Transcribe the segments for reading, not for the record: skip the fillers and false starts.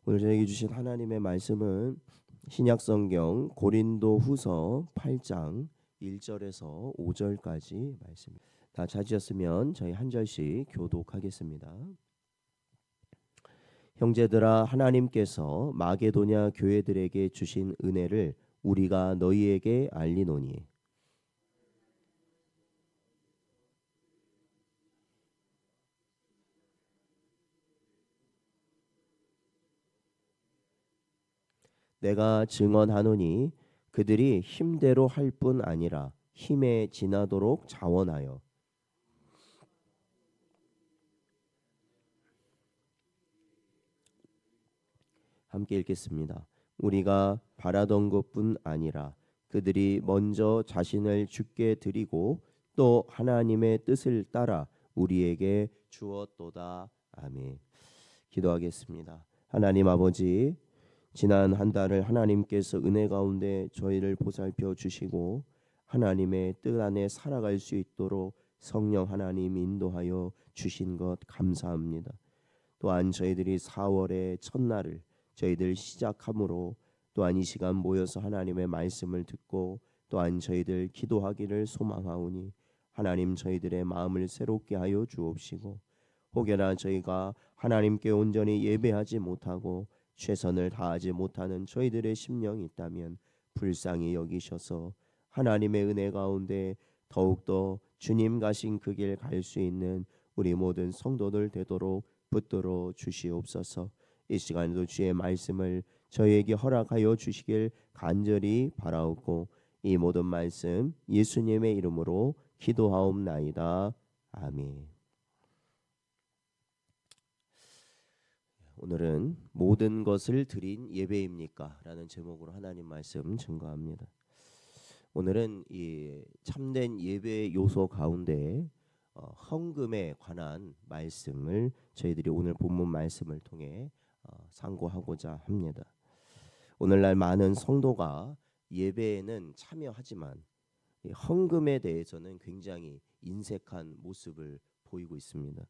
오늘 저에게 주신 하나님의 말씀은 신약성경 고린도후서 8장 1절에서 5절까지 말씀입니다. 다 찾으셨으면 저희 한 절씩 교독하겠습니다. 형제들아, 하나님께서 마게도냐 교회들에게 주신 은혜를 우리가 너희에게 알리노니 내가 증언하노니 그들이 힘대로 할 뿐 아니라 힘에 지나도록 자원하여 함께 읽겠습니다. 우리가 바라던 것뿐 아니라 그들이 먼저 자신을 주께 드리고 또 하나님의 뜻을 따라 우리에게 주었도다. 아멘. 기도하겠습니다. 하나님 아버지, 지난 한 달을 하나님께서 은혜 가운데 저희를 보살펴 주시고 하나님의 뜻 안에 살아갈 수 있도록 성령 하나님 인도하여 주신 것 감사합니다. 또한 저희들이 4월의 첫날을 저희들 시작함으로 또한 이 시간 모여서 하나님의 말씀을 듣고 또한 저희들 기도하기를 소망하오니 하나님 저희들의 마음을 새롭게 하여 주옵시고 혹여나 저희가 하나님께 온전히 예배하지 못하고 최선을 다하지 못하는 저희들의 심령이 있다면 불쌍히 여기셔서 하나님의 은혜 가운데 더욱더 주님 가신 그 길 갈 수 있는 우리 모든 성도들 되도록 붙들어 주시옵소서. 이 시간에도 주의 말씀을 저희에게 허락하여 주시길 간절히 바라옵고 이 모든 말씀 예수님의 이름으로 기도하옵나이다. 아멘. 오늘은 모든 것을 드린 예배입니까? 라는 제목으로 하나님 말씀 증거합니다. 오늘은 이 참된 예배의 요소 가운데 헌금에 관한 말씀을 저희들이 오늘 본문 말씀을 통해 상고하고자 합니다. 오늘날 많은 성도가 예배에는 참여하지만 이 헌금에 대해서는 굉장히 인색한 모습을 보이고 있습니다.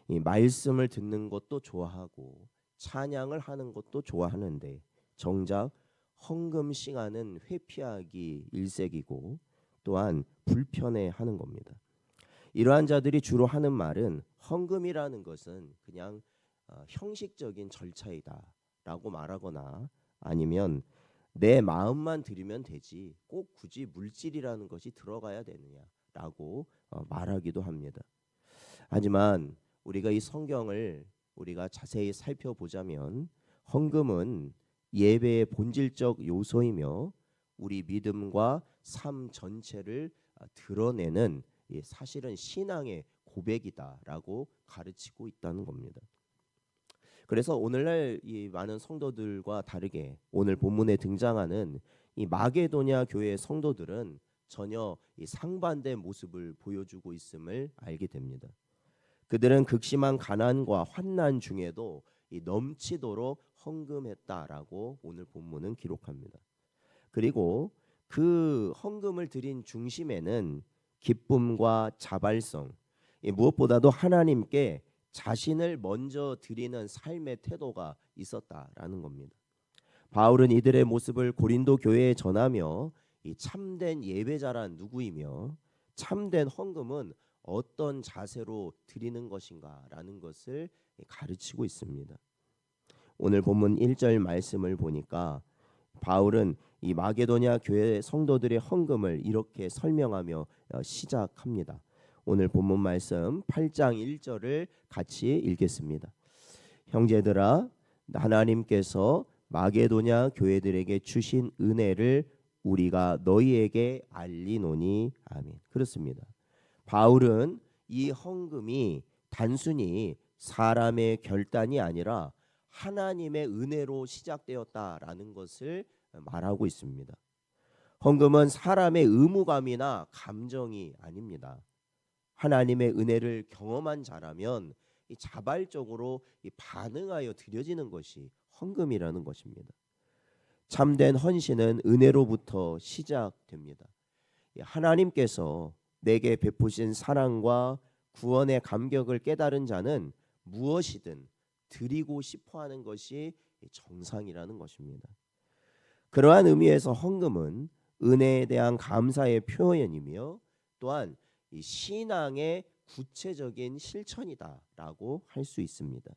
이 말씀을 듣는 것도 좋아하고 찬양을 하는 것도 좋아하는데 정작 헌금 시간은 회피하기 일색이고 또한 불편해하는 겁니다. 이러한 자들이 주로 하는 말은 헌금이라는 것은 그냥 형식적인 절차이다라고 말하거나 아니면 내 마음만 드리면 되지 꼭 굳이 물질이라는 것이 들어가야 되느냐라고 말하기도 합니다. 하지만 우리가 이 성경을 우리가 자세히 살펴보자면 헌금은 예배의 본질적 요소이며 우리 믿음과 삶 전체를 드러내는 사실은 신앙의 고백이다라고 가르치고 있다는 겁니다. 그래서 오늘날 이 많은 성도들과 다르게 오늘 본문에 등장하는 이 마게도냐 교회의 성도들은 전혀 이 상반된 모습을 보여주고 있음을 알게 됩니다. 그들은 극심한 가난과 환난 중에도 이 넘치도록 헌금했다라고 오늘 본문은 기록합니다. 그리고 그 헌금을 드린 중심에는 기쁨과 자발성, 무엇보다도 하나님께 자신을 먼저 드리는 삶의 태도가 있었다라는 겁니다. 바울은 이들의 모습을 고린도 교회에 전하며 이 참된 예배자란 누구이며 참된 헌금은 어떤 자세로 드리는 것인가라는 것을 가르치고 있습니다. 오늘 본문 1절 말씀을 보니까 바울은 이 마게도냐 교회 성도들의 헌금을 이렇게 설명하며 시작합니다. 오늘 본문 말씀 8장 1절을 같이 읽겠습니다. 형제들아, 하나님께서 마게도냐 교회들에게 주신 은혜를 우리가 너희에게 알리노니. 아멘. 그렇습니다. 바울은 이 헌금이 단순히 사람의 결단이 아니라 하나님의 은혜로 시작되었다라는 것을 말하고 있습니다. 헌금은 사람의 의무감이나 감정이 아닙니다. 하나님의 은혜를 경험한 자라면 이 자발적으로 이 반응하여 드려지는 것이 헌금이라는 것입니다. 참된 헌신은 은혜로부터 시작됩니다. 하나님께서 내게 베푸신 사랑과 구원의 감격을 깨달은 자는 무엇이든 드리고 싶어하는 것이 정상이라는 것입니다. 그러한 의미에서 헌금은 은혜에 대한 감사의 표현이며 또한 이 신앙의 구체적인 실천이다라고 할 수 있습니다.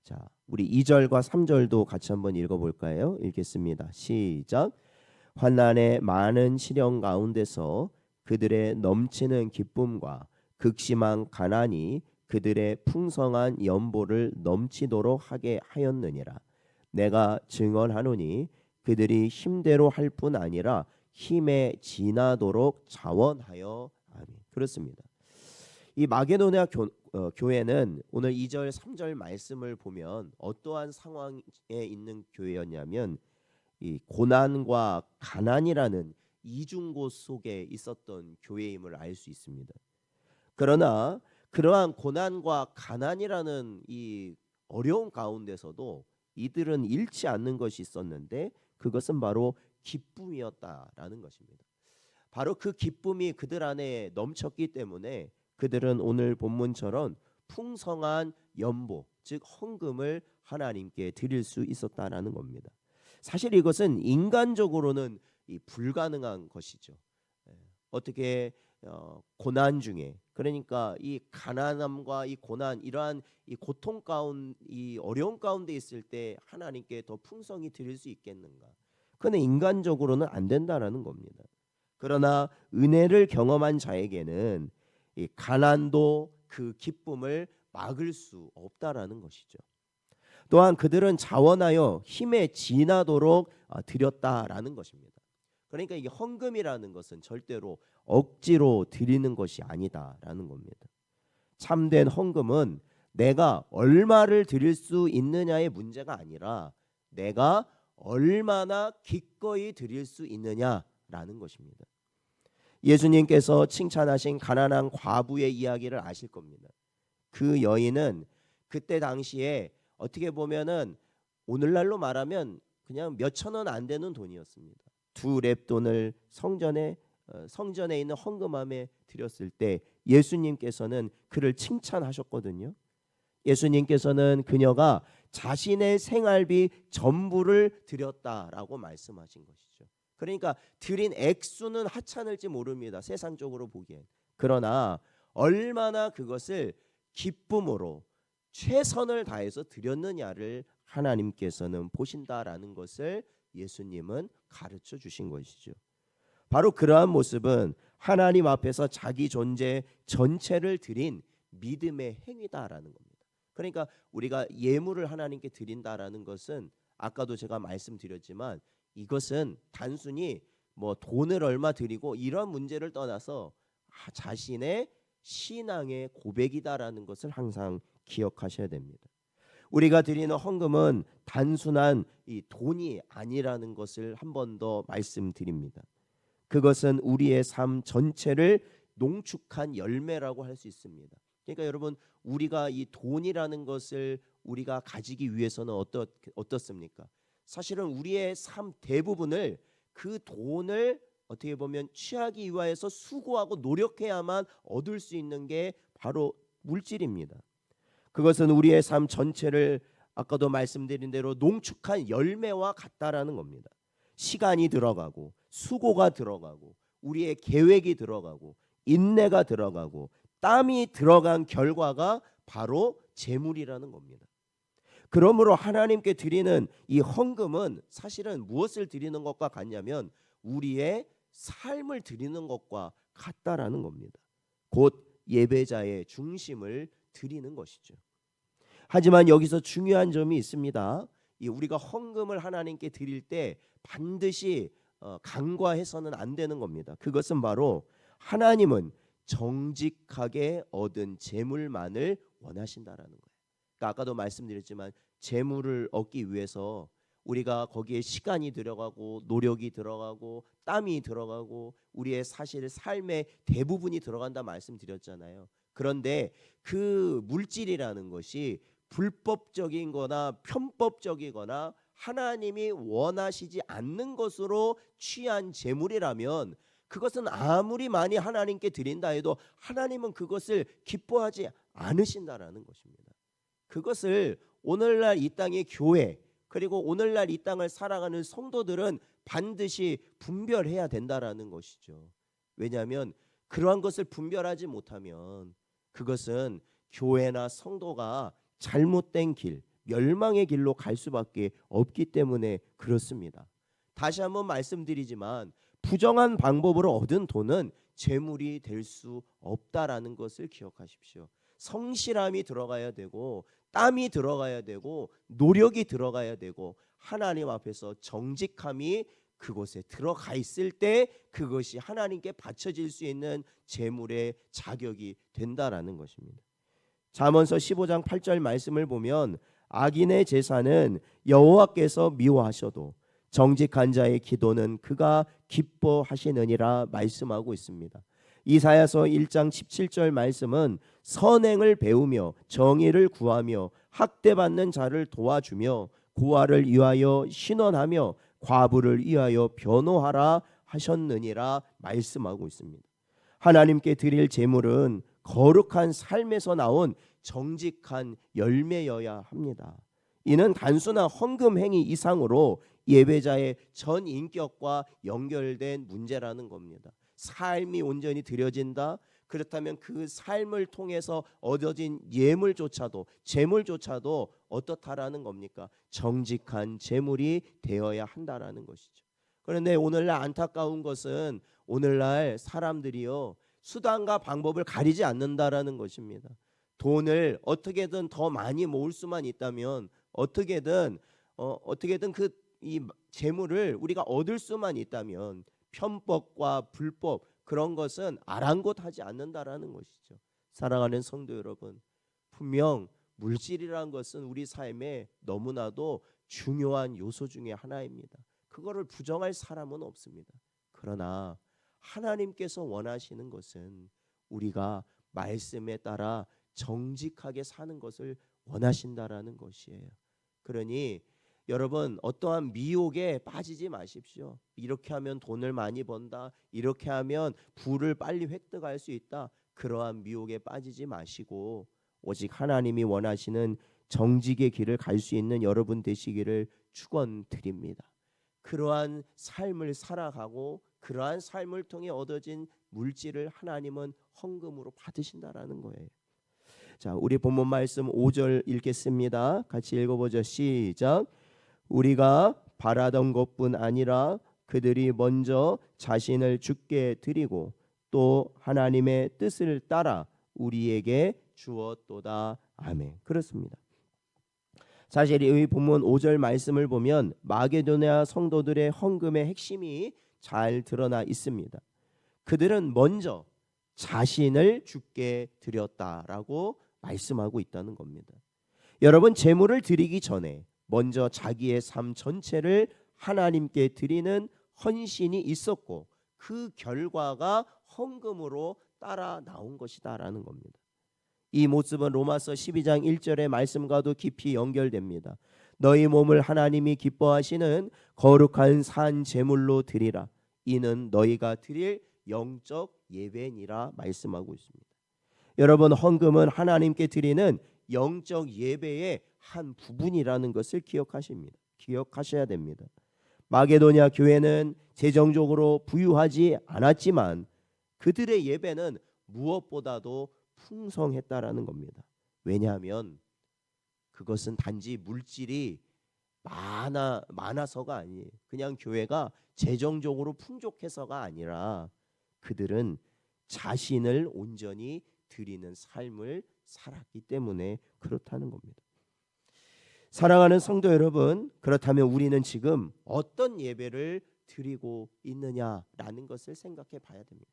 자, 우리 2절과 3절도 같이 한번 읽어볼까요? 읽겠습니다. 시작. 환난의 많은 시련 가운데서 그들의 넘치는 기쁨과 극심한 가난이 그들의 풍성한 연보를 넘치도록 하게 하였느니라. 내가 증언하노니 그들이 힘대로 할 뿐 아니라 힘에 지나도록 자원하여. 아멘. 그렇습니다. 이 마게도냐 교회는 오늘 2절 3절 말씀을 보면 어떠한 상황에 있는 교회였냐면 이 고난과 가난이라는 이중고 속에 있었던 교회임을 알 수 있습니다. 그러나 그러한 고난과 가난이라는 이 어려운 가운데서도 이들은 잃지 않는 것이 있었는데 그것은 바로 기쁨이었다라는 것입니다. 바로 그 기쁨이 그들 안에 넘쳤기 때문에 그들은 오늘 본문처럼 풍성한 연보, 즉 헌금을 하나님께 드릴 수 있었다라는 겁니다. 사실 이것은 인간적으로는 불가능한 것이죠. 어떻게 고난 중에, 그러니까 이 가난함과 이 고난, 이러한 이 고통 가운데, 이 어려운 가운데 있을 때 하나님께 더 풍성히 드릴 수 있겠는가? 그는 인간적으로는 안 된다라는 겁니다. 그러나 은혜를 경험한 자에게는 이 가난도 그 기쁨을 막을 수 없다라는 것이죠. 또한 그들은 자원하여 힘에 지나도록 드렸다라는 것입니다. 그러니까 이 헌금이라는 것은 절대로 억지로 드리는 것이 아니다라는 겁니다. 참된 헌금은 내가 얼마를 드릴 수 있느냐의 문제가 아니라 내가 얼마나 기꺼이 드릴 수 있느냐라는 것입니다. 예수님께서 칭찬하신 가난한 과부의 이야기를 아실 겁니다. 그 여인은 그때 당시에 어떻게 보면은 오늘날로 말하면 그냥 몇천 원 안 되는 돈이었습니다. 2렙돈을 성전에 있는 헌금함에 드렸을 때 예수님께서는 그를 칭찬하셨거든요. 예수님께서는 그녀가 자신의 생활비 전부를 드렸다라고 말씀하신 것이죠. 그러니까 드린 액수는 하찮을지 모릅니다. 세상적으로 보기엔. 그러나 얼마나 그것을 기쁨으로 최선을 다해서 드렸느냐를 하나님께서는 보신다라는 것을 예수님은 가르쳐 주신 것이죠. 바로 그러한 모습은 하나님 앞에서 자기 존재 전체를 드린 믿음의 행위다라는 겁니다. 그러니까 우리가 예물을 하나님께 드린다라는 것은 아까도 제가 말씀드렸지만 이것은 단순히 뭐 돈을 얼마 드리고 이런 문제를 떠나서 자신의 신앙의 고백이다라는 것을 항상 기억하셔야 됩니다. 우리가 드리는 헌금은 단순한 이 돈이 아니라는 것을 한 번 더 말씀드립니다. 그것은 우리의 삶 전체를 농축한 열매라고 할 수 있습니다. 그러니까 여러분, 우리가 이 돈이라는 것을 우리가 가지기 위해서는 어떻습니까? 사실은 우리의 삶 대부분을 그 돈을 어떻게 보면 취하기 위해서 수고하고 노력해야만 얻을 수 있는 게 바로 물질입니다. 그것은 우리의 삶 전체를 아까도 말씀드린 대로 농축한 열매와 같다라는 겁니다. 시간이 들어가고 수고가 들어가고 우리의 계획이 들어가고 인내가 들어가고 땀이 들어간 결과가 바로 재물이라는 겁니다. 그러므로 하나님께 드리는 이 헌금은 사실은 무엇을 드리는 것과 같냐면 우리의 삶을 드리는 것과 같다라는 겁니다. 곧 예배자의 중심을 드리는 것이죠. 하지만 여기서 중요한 점이 있습니다. 우리가 헌금을 하나님께 드릴 때 반드시 간과해서는 안 되는 겁니다. 그것은 바로 하나님은 정직하게 얻은 재물만을 원하신다라는 거예요. 그러니까 아까도 말씀드렸지만 재물을 얻기 위해서 우리가 거기에 시간이 들어가고 노력이 들어가고 땀이 들어가고 우리의 사실 삶의 대부분이 들어간다 말씀드렸잖아요. 그런데 그 물질이라는 것이 불법적인 거나 편법적이거나 하나님이 원하시지 않는 것으로 취한 재물이라면 그것은 아무리 많이 하나님께 드린다 해도 하나님은 그것을 기뻐하지 않으신다라는 것입니다. 그것을 오늘날 이 땅의 교회 그리고 오늘날 이 땅을 살아가는 성도들은 반드시 분별해야 된다라는 것이죠. 왜냐하면 그러한 것을 분별하지 못하면 그것은 교회나 성도가 잘못된 길, 멸망의 길로 갈 수밖에 없기 때문에 그렇습니다. 다시 한번 말씀드리지만 부정한 방법으로 얻은 돈은 재물이 될 수 없다라는 것을 기억하십시오. 성실함이 들어가야 되고 땀이 들어가야 되고 노력이 들어가야 되고 하나님 앞에서 정직함이 그곳에 들어가 있을 때 그것이 하나님께 바쳐질 수 있는 재물의 자격이 된다라는 것입니다. 잠언서 15장 8절 말씀을 보면 악인의 제사는 여호와께서 미워하셔도 정직한 자의 기도는 그가 기뻐하시느니라 말씀하고 있습니다. 이사야서 1장 17절 말씀은 선행을 배우며 정의를 구하며 학대받는 자를 도와주며 고아를 위하여 신원하며 과부를 위하여 변호하라 하셨느니라 말씀하고 있습니다. 하나님께 드릴 제물은 거룩한 삶에서 나온 정직한 열매여야 합니다. 이는 단순한 헌금 행위 이상으로 예배자의 전 인격과 연결된 문제라는 겁니다. 삶이 온전히 드려진다. 그렇다면 그 삶을 통해서 얻어진 예물조차도 재물조차도 어떻다라는 겁니까? 정직한 재물이 되어야 한다라는 것이죠. 그런데 오늘날 안타까운 것은 오늘날 사람들이요 수단과 방법을 가리지 않는다라는 것입니다. 돈을 어떻게든 더 많이 모을 수만 있다면 어떻게든 그 이 재물을 우리가 얻을 수만 있다면 편법과 불법 그런 것은 아랑곳하지 않는다라는 것이죠. 사랑하는 성도 여러분, 분명 물질이라는 것은 우리 삶에 너무나도 중요한 요소 중에 하나입니다. 그거를 부정할 사람은 없습니다. 그러나 하나님께서 원하시는 것은 우리가 말씀에 따라 정직하게 사는 것을 원하신다라는 것이에요. 그러니 여러분 어떠한 미혹에 빠지지 마십시오. 이렇게 하면 돈을 많이 번다. 이렇게 하면 부를 빨리 획득할 수 있다. 그러한 미혹에 빠지지 마시고 오직 하나님이 원하시는 정직의 길을 갈 수 있는 여러분 되시기를 축원드립니다. 그러한 삶을 살아가고 그러한 삶을 통해 얻어진 물질을 하나님은 헌금으로 받으신다라는 거예요. 자, 우리 본문 말씀 5절 읽겠습니다. 같이 읽어보죠. 시작. 우리가 바라던 것뿐 아니라 그들이 먼저 자신을 주께 드리고 또 하나님의 뜻을 따라 우리에게 주었도다. 아멘. 그렇습니다. 사실 이 본문 5절 말씀을 보면 마게도냐 성도들의 헌금의 핵심이 잘 드러나 있습니다. 그들은 먼저 자신을 주께 드렸다라고 말씀하고 있다는 겁니다. 여러분 재물을 드리기 전에 먼저 자기의 삶 전체를 하나님께 드리는 헌신이 있었고 그 결과가 헌금으로 따라 나온 것이다라는 겁니다. 이 모습은 로마서 12장 1절의 말씀과도 깊이 연결됩니다. 너희 몸을 하나님이 기뻐하시는 거룩한 산 제물로 드리라. 이는 너희가 드릴 영적 예배니라 말씀하고 있습니다. 여러분 헌금은 하나님께 드리는 영적 예배의 한 부분이라는 것을 기억하셔야 됩니다. 마게도냐 교회는 재정적으로 부유하지 않았지만 그들의 예배는 무엇보다도 풍성했다라는 겁니다. 왜냐하면 그것은 단지 물질이 많아서가 아니에요. 그냥 교회가 재정적으로 풍족해서가 아니라 그들은 자신을 온전히 드리는 삶을 살았기 때문에 그렇다는 겁니다. 사랑하는 성도 여러분, 그렇다면 우리는 지금 어떤 예배를 드리고 있느냐라는 것을 생각해 봐야 됩니다.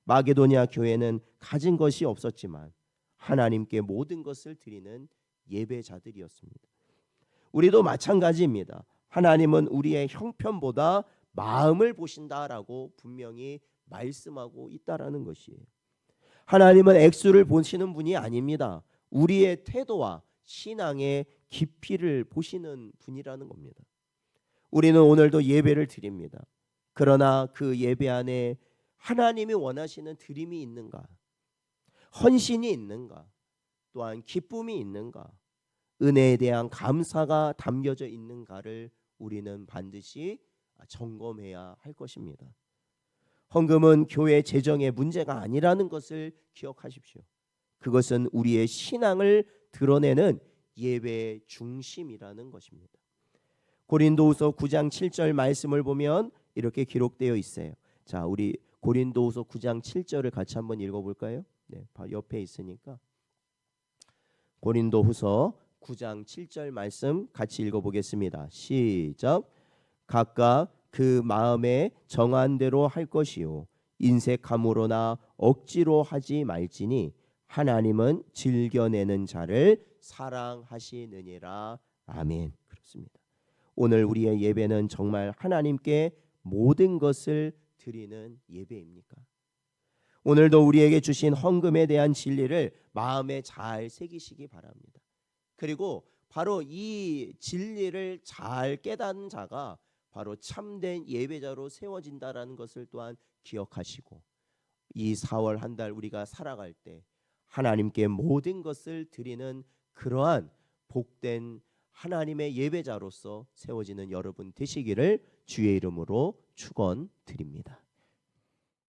마게도냐 교회는 가진 것이 없었지만 하나님께 모든 것을 드리는 예배자들이었습니다. 우리도 마찬가지입니다. 하나님은 우리의 형편보다 마음을 보신다라고 분명히 말씀하고 있다라는 것이에요. 하나님은 액수를 보시는 분이 아닙니다. 우리의 태도와 신앙의 깊이를 보시는 분이라는 겁니다. 우리는 오늘도 예배를 드립니다. 그러나 그 예배 안에 하나님이 원하시는 드림이 있는가? 헌신이 있는가? 또한 기쁨이 있는가? 은혜에 대한 감사가 담겨져 있는가를 우리는 반드시 점검해야 할 것입니다. 헌금은 교회 재정의 문제가 아니라는 것을 기억하십시오. 그것은 우리의 신앙을 드러내는 예배의 중심이라는 것입니다. 고린도후서 9장 7절 말씀을 보면 이렇게 기록되어 있어요. 자, 우리 고린도후서 9장 7절을 같이 한번 읽어볼까요? 네, 옆에 있으니까 고린도후서 9장 7절 말씀 같이 읽어보겠습니다. 시작. 각각 그 마음에 정한 대로 할 것이요 인색함으로나 억지로 하지 말지니 하나님은 즐겨내는 자를 사랑하시느니라. 아멘. 그렇습니다. 오늘 우리의 예배는 정말 하나님께 모든 것을 드리는 예배입니까? 오늘도 우리에게 주신 헌금에 대한 진리를 마음에 잘 새기시기 바랍니다. 그리고 바로 이 진리를 잘 깨닫는 자가 바로 참된 예배자로 세워진다라는 것을 또한 기억하시고, 이 4월 한 달 우리가 살아갈 때 하나님께 모든 것을 드리는 그러한 복된 하나님의 예배자로서 세워지는 여러분 되시기를 주의 이름으로 축원드립니다.